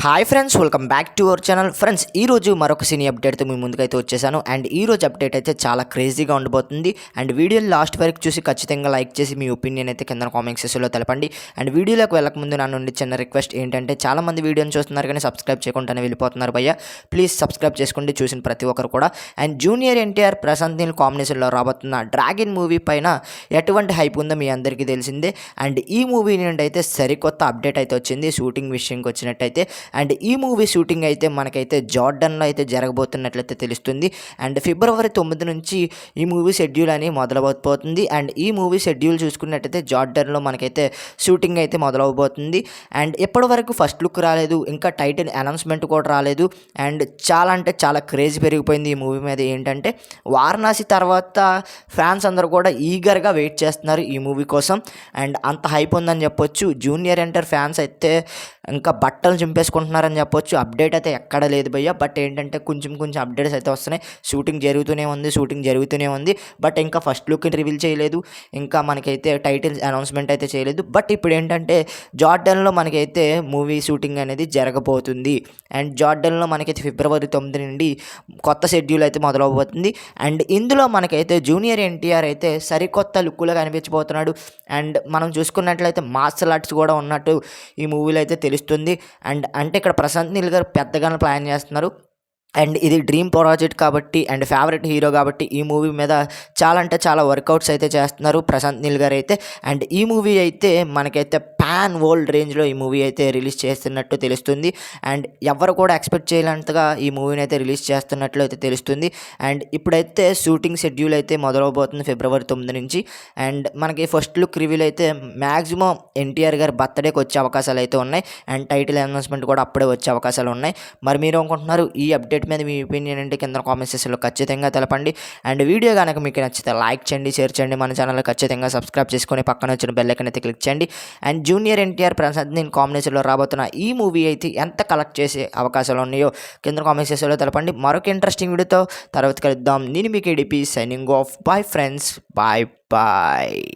Hi friends, welcome back to our channel. Friends, ఈరోజు మరొక సినీ అప్డేట్తో మీ ముందుకైతే వచ్చేసాను. అండ్ ఈరోజు అప్డేట్ అయితే చాలా క్రేజీగా ఉండబోతుంది. అండ్ వీడియోని లాస్ట్ వరకు చూసి ఖచ్చితంగా లైక్ చేసి మీ ఒపీనియన్ అయితే కింద కామెంట్ సెక్షన్లో తెలపండి. అండ్ వీడియోలోకి వెళ్ళకముందు నా నుండి చిన్న రిక్వెస్ట్ ఏంటంటే, చాలామంది వీడియోని చూస్తున్నారు కానీ సబ్స్క్రైబ్ చేయకుండానే వెళ్ళిపోతున్నారు భయ్య. ప్లీజ్ సబ్స్క్రైబ్ చేసుకోండి చూసిన ప్రతి ఒక్కరు కూడా. అండ్ జూనియర్ ఎన్టీఆర్ ప్రశాంత్ నీల్ కాంబినేషన్లో రాబోతున్న డ్రాగన్ మూవీ పైన ఎటువంటి హైప్ ఉందో మీ అందరికీ తెలిసిందే. అండ్ ఈ మూవీ నుండి అయితే సరికొత్త అప్డేట్ అయితే వచ్చింది షూటింగ్ విషయంకి వచ్చినట్టయితే. అండ్ ఈ మూవీ షూటింగ్ అయితే మనకైతే జార్డన్లో అయితే జరగబోతున్నట్లయితే తెలుస్తుంది. అండ్ ఫిబ్రవరి 9 నుంచి ఈ మూవీ షెడ్యూల్ అని మొదలవబోతుంది. అండ్ ఈ మూవీ షెడ్యూల్ చూసుకున్నట్టయితే జార్డన్లో మనకైతే షూటింగ్ అయితే మొదలవబోతుంది. అండ్ ఎప్పటి వరకు ఫస్ట్ లుక్ రాలేదు, ఇంకా టైటిల్ అనౌన్స్మెంట్ కూడా రాలేదు. అండ్ చాలా అంటే చాలా క్రేజ్ పెరిగిపోయింది ఈ మూవీ మీద. ఏంటంటే వారణాసి తర్వాత ఫ్యాన్స్ అందరూ కూడా ఈగర్గా వెయిట్ చేస్తున్నారు ఈ మూవీ కోసం. అండ్ అంత హైప్ ఉందని చెప్పొచ్చు. జూనియర్ ఎన్టీఆర్ ఫ్యాన్స్ అయితే ఇంకా బట్టలు చింపేసుకుంటున్నారని చెప్పొచ్చు. అప్డేట్ అయితే ఎక్కడ లేదు భయ్య. బట్ ఏంటంటే కొంచెం అప్డేట్స్ అయితే వస్తున్నాయి. షూటింగ్ జరుగుతూనే ఉంది. బట్ ఇంకా ఫస్ట్ లుక్ రివీల్ చేయలేదు, ఇంకా మనకైతే టైటిల్స్ అనౌన్స్మెంట్ అయితే చేయలేదు. బట్ ఇప్పుడు ఏంటంటే జార్డన్లో మనకైతే మూవీ షూటింగ్ అనేది జరగబోతుంది. అండ్ జార్డన్లో మనకైతే ఫిబ్రవరి 9 నుండి కొత్త షెడ్యూల్ అయితే మొదలవబోతుంది. అండ్ ఇందులో మనకైతే జూనియర్ ఎన్టీఆర్ అయితే సరికొత్త లుక్లో కనిపించబోతున్నాడు. అండ్ మనం చూసుకున్నట్లయితే మార్షల్ ఆర్ట్స్ కూడా ఉన్నట్టు ఈ మూవీలో అయితే తెలుస్తుంది. అండ్ అంటే ఇక్కడ ప్రశాంత్ నీల్ గారు పెద్దగానే ప్లాన్ చేస్తున్నారు. అండ్ ఇది డ్రీమ్ ప్రాజెక్ట్ కాబట్టి అండ్ ఫేవరెట్ హీరో కాబట్టి ఈ మూవీ మీద చాలా అంటే చాలా వర్కౌట్స్ అయితే చేస్తున్నారు ప్రశాంత్ నీల్ గారు అయితే. అండ్ ఈ మూవీ అయితే మనకైతే పాన్ వరల్డ్ రేంజ్లో ఈ మూవీ అయితే రిలీజ్ చేస్తున్నట్టు తెలుస్తుంది. అండ్ ఎవరు కూడా ఎక్స్పెక్ట్ చేయనంతగా ఈ మూవీని అయితే రిలీజ్ చేస్తున్నట్లు అయితే తెలుస్తుంది. అండ్ ఇప్పుడైతే షూటింగ్ షెడ్యూల్ అయితే మొదలవబోతుంది ఫిబ్రవరి 9 నుంచి. అండ్ మనకి ఫస్ట్ లుక్ రివీల్ అయితే మ్యాక్సిమం ఎన్టీఆర్ గారి బర్త్డేకి వచ్చే అవకాశాలు అయితే ఉన్నాయి. అండ్ టైటిల్ అనౌన్స్మెంట్ కూడా అప్పుడే వచ్చే అవకాశాలు ఉన్నాయి. మరి మీరు అనుకుంటున్నారు ఈ అప్డేట్ మీద మీ ఒపీనియన్ అంటే కింద కామెంట్ సెక్షన్లో ఖచ్చితంగా తెలపండి. అండ్ వీడియో కనుక మీకు నచ్చితే లైక్ చేయండి, షేర్ చేయండి, మన ఛానల్ ఖచ్చితంగా సబ్స్క్రైబ్ చేసుకొని పక్కన వచ్చిన బెల్ ఐకాన్ అయితే క్లిక్ చేయండి. అండ్ జూనియర్ ఎన్టీఆర్ ప్రశాంత్ నీల్ కాంబినేషన్లో రాబోతున్న ఈ మూవీ అయితే ఎంత కలెక్ట్ చేసే అవకాశాలు ఉన్నాయో కింద కామెంట్ సెక్షన్లో తెలపండి. మరొక ఇంట్రెస్టింగ్ వీడియోతో తర్వాత కలుద్దాం. నేను మీకు ఏడిపి signing off. Bye friends, bye.